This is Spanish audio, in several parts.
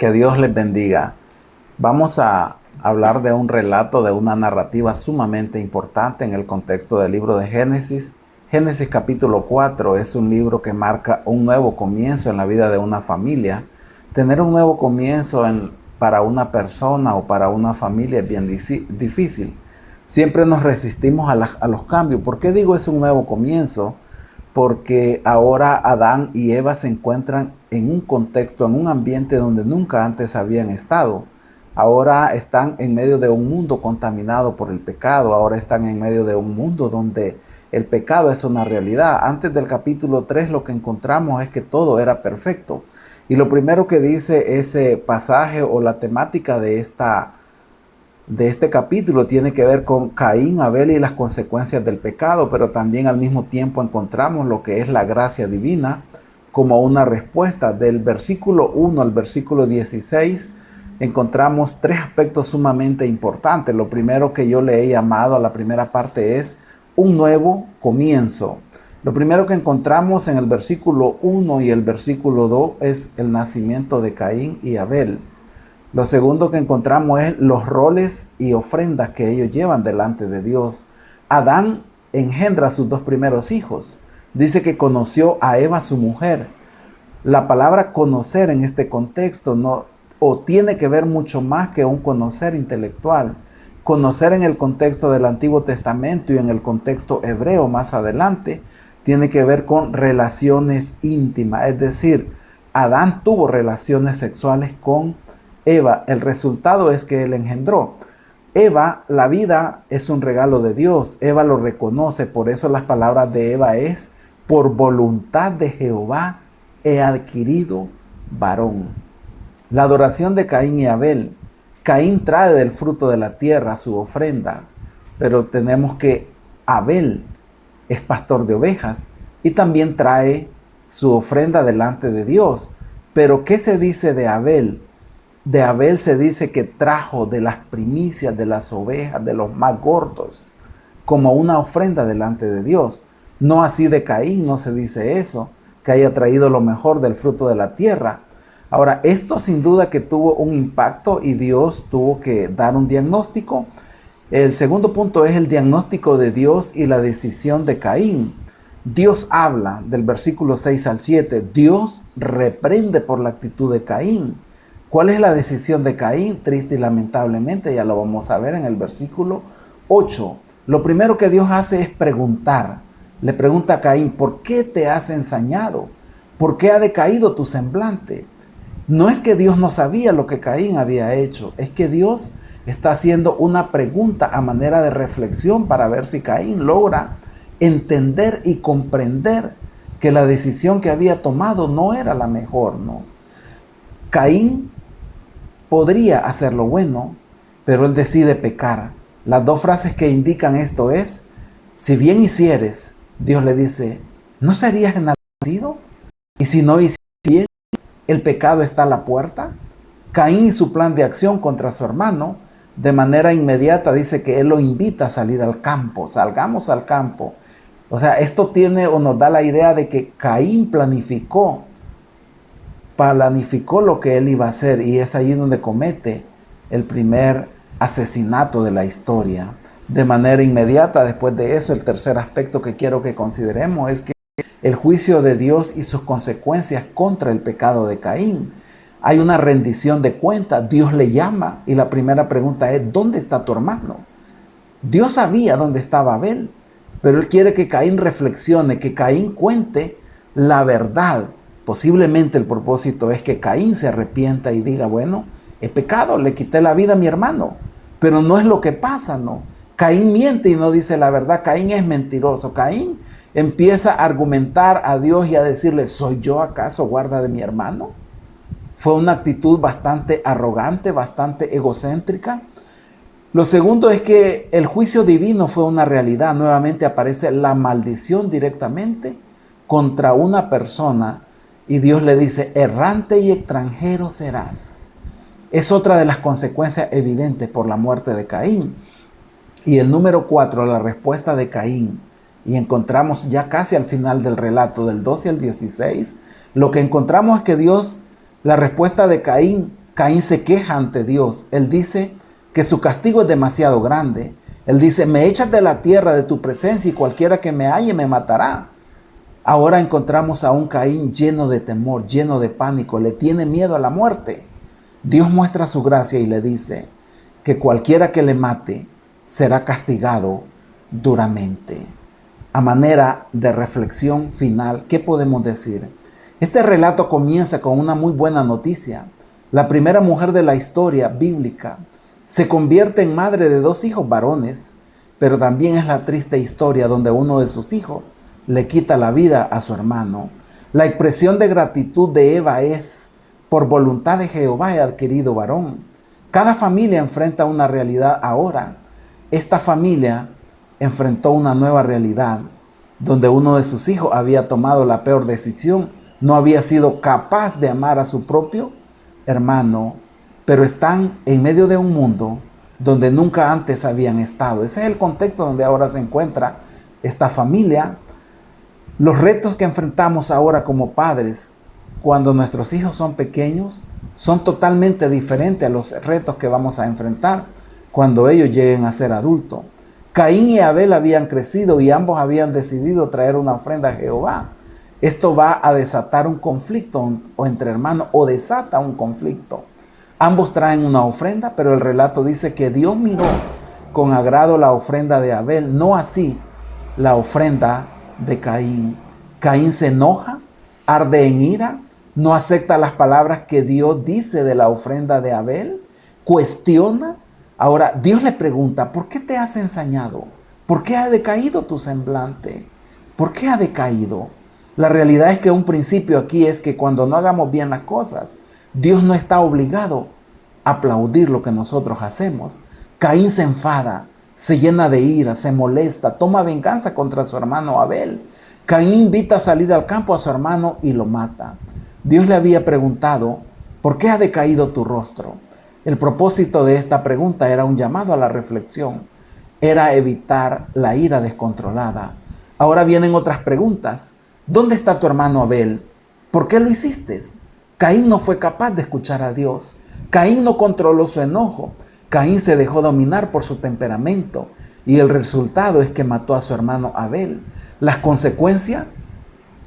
Que Dios les bendiga. Vamos a hablar de un relato, de una narrativa sumamente importante en el contexto del libro de Génesis. Génesis capítulo 4 es un libro que marca un nuevo comienzo en la vida de una familia. Tener un nuevo comienzo para una persona o para una familia es bien difícil. Siempre nos resistimos a los cambios. ¿Por qué digo es un nuevo comienzo? Porque ahora Adán y Eva se encuentran en un contexto, en un ambiente donde nunca antes habían estado. Ahora están en medio de un mundo contaminado por el pecado, ahora están en medio de un mundo donde el pecado es una realidad. Antes del capítulo 3 lo que encontramos es que todo era perfecto. Y lo primero que dice ese pasaje o la temática de este capítulo tiene que ver con Caín, Abel y las consecuencias del pecado, pero también al mismo tiempo encontramos lo que es la gracia divina como una respuesta. Del versículo 1 al versículo 16 encontramos tres aspectos sumamente importantes. Lo primero que yo le he llamado a la primera parte es un nuevo comienzo. Lo primero que encontramos en el versículo 1 y el versículo 2 es el nacimiento de Caín y Abel. Lo segundo que encontramos es los roles y ofrendas que ellos llevan delante de Dios. Adán engendra a sus dos primeros hijos. Dice que conoció a Eva, su mujer. La palabra conocer en este contexto no, o tiene que ver mucho más que un conocer intelectual. Conocer en el contexto del Antiguo Testamento y en el contexto hebreo más adelante tiene que ver con relaciones íntimas. Es decir, Adán tuvo relaciones sexuales con Eva. El resultado es que él engendró. Eva, la vida es un regalo de Dios. Eva lo reconoce. Por eso las palabras de Eva es: por voluntad de Jehová he adquirido varón. La adoración de Caín y Abel. Caín trae del fruto de la tierra su ofrenda, pero tenemos que Abel es pastor de ovejas y también trae su ofrenda delante de Dios. Pero ¿qué se dice de Abel? De Abel se dice que trajo de las primicias de las ovejas, de los más gordos, como una ofrenda delante de Dios. No así de Caín, no se dice eso, que haya traído lo mejor del fruto de la tierra. Ahora, esto sin duda que tuvo un impacto y Dios tuvo que dar un diagnóstico. El segundo punto es el diagnóstico de Dios y la decisión de Caín. Dios habla del versículo 6 al 7. Dios reprende por la actitud de Caín. ¿Cuál es la decisión de Caín? Triste y lamentablemente, ya lo vamos a ver en el versículo 8. Lo primero que Dios hace es preguntar. Le pregunta a Caín: ¿por qué te has ensañado? ¿Por qué ha decaído tu semblante? No es que Dios no sabía lo que Caín había hecho, es que Dios está haciendo una pregunta a manera de reflexión para ver si Caín logra entender y comprender que la decisión que había tomado no era la mejor, ¿no? Caín podría hacer lo bueno, pero él decide pecar. Las dos frases que indican esto es: si bien hicieres, Dios le dice, ¿no serías enaltecido? Y si no hicieres bien, el pecado está a la puerta. Caín y su plan de acción contra su hermano, de manera inmediata dice que él lo invita a salir al campo. Salgamos al campo. O sea, esto tiene o nos da la idea de que Caín planificó lo que él iba a hacer, y es ahí donde comete el primer asesinato de la historia. De manera inmediata, después de eso, el tercer aspecto que quiero que consideremos es que el juicio de Dios y sus consecuencias contra el pecado de Caín. Hay una rendición de cuentas. Dios le llama y la primera pregunta es: ¿dónde está tu hermano? Dios sabía dónde estaba Abel, pero él quiere que Caín reflexione, que Caín cuente la verdad. Posiblemente el propósito es que Caín se arrepienta y diga: bueno, he pecado, le quité la vida a mi hermano. Pero no es lo que pasa, ¿no? Caín miente y no dice la verdad. Caín es mentiroso. Caín empieza a argumentar a Dios y a decirle: ¿soy yo acaso guarda de mi hermano? Fue una actitud bastante arrogante, bastante egocéntrica. Lo segundo es que el juicio divino fue una realidad. Nuevamente aparece la maldición directamente contra una persona y Dios le dice: errante y extranjero serás. Es otra de las consecuencias evidentes por la muerte de Caín. Y el número 4, la respuesta de Caín. Y encontramos ya casi al final del relato, del 12 al 16, lo que encontramos es que Dios, la respuesta de Caín Caín se queja ante Dios. Él dice que su castigo es demasiado grande. Él dice, me echas de la tierra, de tu presencia, y cualquiera que me halle me matará. Ahora encontramos a un Caín lleno de temor, lleno de pánico, le tiene miedo a la muerte. Dios muestra su gracia y le dice que cualquiera que le mate será castigado duramente. A manera de reflexión final, ¿qué podemos decir? Este relato comienza con una muy buena noticia. La primera mujer de la historia bíblica se convierte en madre de 2 hijos varones, pero también es la triste historia donde uno de sus hijos le quita la vida a su hermano. La expresión de gratitud de Eva es, por voluntad de Jehová he adquirido varón. Cada familia enfrenta una realidad ahora. Esta familia enfrentó una nueva realidad, donde uno de sus hijos había tomado la peor decisión, no había sido capaz de amar a su propio hermano, pero están en medio de un mundo donde nunca antes habían estado. Ese es el contexto donde ahora se encuentra esta familia. Los retos que enfrentamos ahora como padres, cuando nuestros hijos son pequeños, son totalmente diferentes a los retos que vamos a enfrentar cuando ellos lleguen a ser adultos. Caín y Abel habían crecido y ambos habían decidido traer una ofrenda a Jehová. Esto va a desatar un conflicto o entre hermanos, o desata un conflicto. Ambos traen una ofrenda, pero el relato dice que Dios miró con agrado la ofrenda de Abel, no así la ofrenda de Caín. Caín se enoja, arde en ira, no acepta las palabras que Dios dice de la ofrenda de Abel, cuestiona. Ahora Dios le pregunta, ¿por qué te has ensañado? ¿Por qué ha decaído tu semblante? ¿Por qué ha decaído? La realidad es que un principio aquí es que cuando no hagamos bien las cosas, Dios no está obligado a aplaudir lo que nosotros hacemos. Caín se enfada, se llena de ira, se molesta, toma venganza contra su hermano Abel. Caín invita a salir al campo a su hermano y lo mata. Dios le había preguntado, ¿por qué ha decaído tu rostro? El propósito de esta pregunta era un llamado a la reflexión, era evitar la ira descontrolada. Ahora vienen otras preguntas. ¿Dónde está tu hermano Abel? ¿Por qué lo hiciste? Caín no fue capaz de escuchar a Dios. Caín no controló su enojo. Caín se dejó dominar por su temperamento y el resultado es que mató a su hermano Abel. Las consecuencias,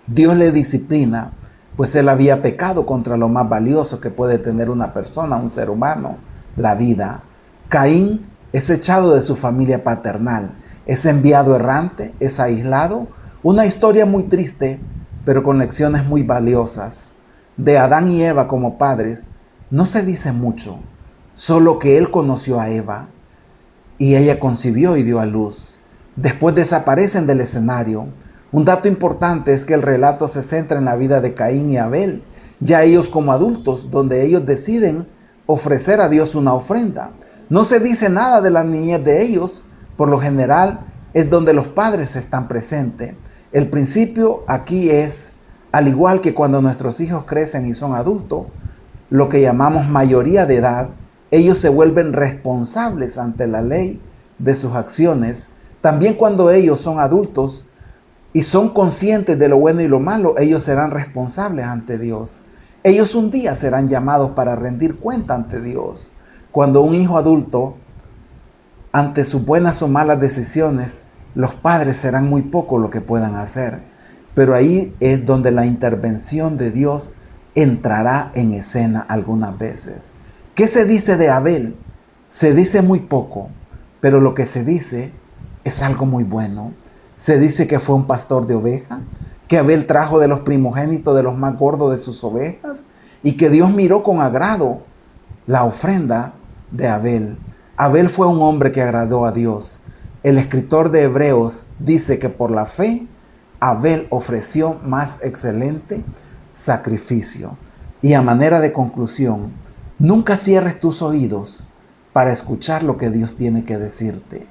Dios le disciplina, pues él había pecado contra lo más valioso que puede tener una persona, un ser humano, la vida. Caín es echado de su familia paternal, es enviado errante, es aislado. Una historia muy triste, pero con lecciones muy valiosas. De Adán y Eva como padres no se dice mucho, solo que él conoció a Eva y ella concibió y dio a luz. Después desaparecen del escenario. Un dato importante es que el relato se centra en la vida de Caín y Abel, ya ellos como adultos, donde ellos deciden ofrecer a Dios una ofrenda. No se dice nada de la niñez de ellos, por lo general es donde los padres están presentes. El principio aquí es, al igual que cuando nuestros hijos crecen y son adultos, lo que llamamos mayoría de edad, ellos se vuelven responsables ante la ley de sus acciones. También cuando ellos son adultos y son conscientes de lo bueno y lo malo, ellos serán responsables ante Dios. Ellos un día serán llamados para rendir cuenta ante Dios. Cuando un hijo adulto, ante sus buenas o malas decisiones, los padres serán muy poco lo que puedan hacer. Pero ahí es donde la intervención de Dios entrará en escena algunas veces. ¿Qué se dice de Abel? Se dice muy poco, pero lo que se dice es algo muy bueno. Se dice que fue un pastor de ovejas, que Abel trajo de los primogénitos de los más gordos de sus ovejas y que Dios miró con agrado la ofrenda de Abel. Abel fue un hombre que agradó a Dios. El escritor de Hebreos dice que por la fe Abel ofreció más excelente sacrificio. Y a manera de conclusión, nunca cierres tus oídos para escuchar lo que Dios tiene que decirte.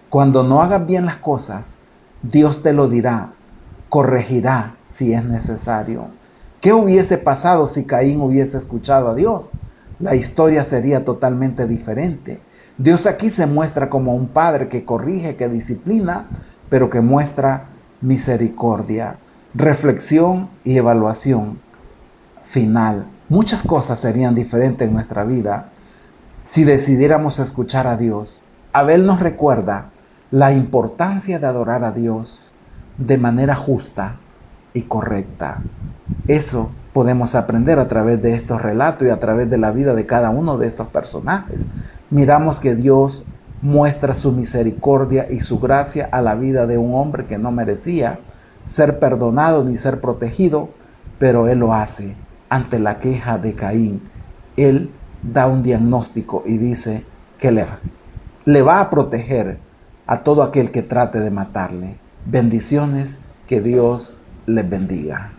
Cuando no hagas bien las cosas, Dios te lo dirá, corregirá si es necesario. ¿Qué hubiese pasado si Caín hubiese escuchado a Dios? La historia sería totalmente diferente. Dios aquí se muestra como un padre que corrige, que disciplina, pero que muestra misericordia. Reflexión y evaluación final. muchas cosas serían diferentes en nuestra vida si decidiéramos escuchar a Dios. Abel nos recuerda la importancia de adorar a Dios de manera justa y correcta. Eso podemos aprender a través de estos relatos y a través de la vida de cada uno de estos personajes. Miramos que Dios muestra su misericordia y su gracia a la vida de un hombre que no merecía ser perdonado ni ser protegido, pero Él lo hace ante la queja de Caín. Él da un diagnóstico y dice que le va a proteger a todo aquel que trate de matarle. Bendiciones, que Dios les bendiga.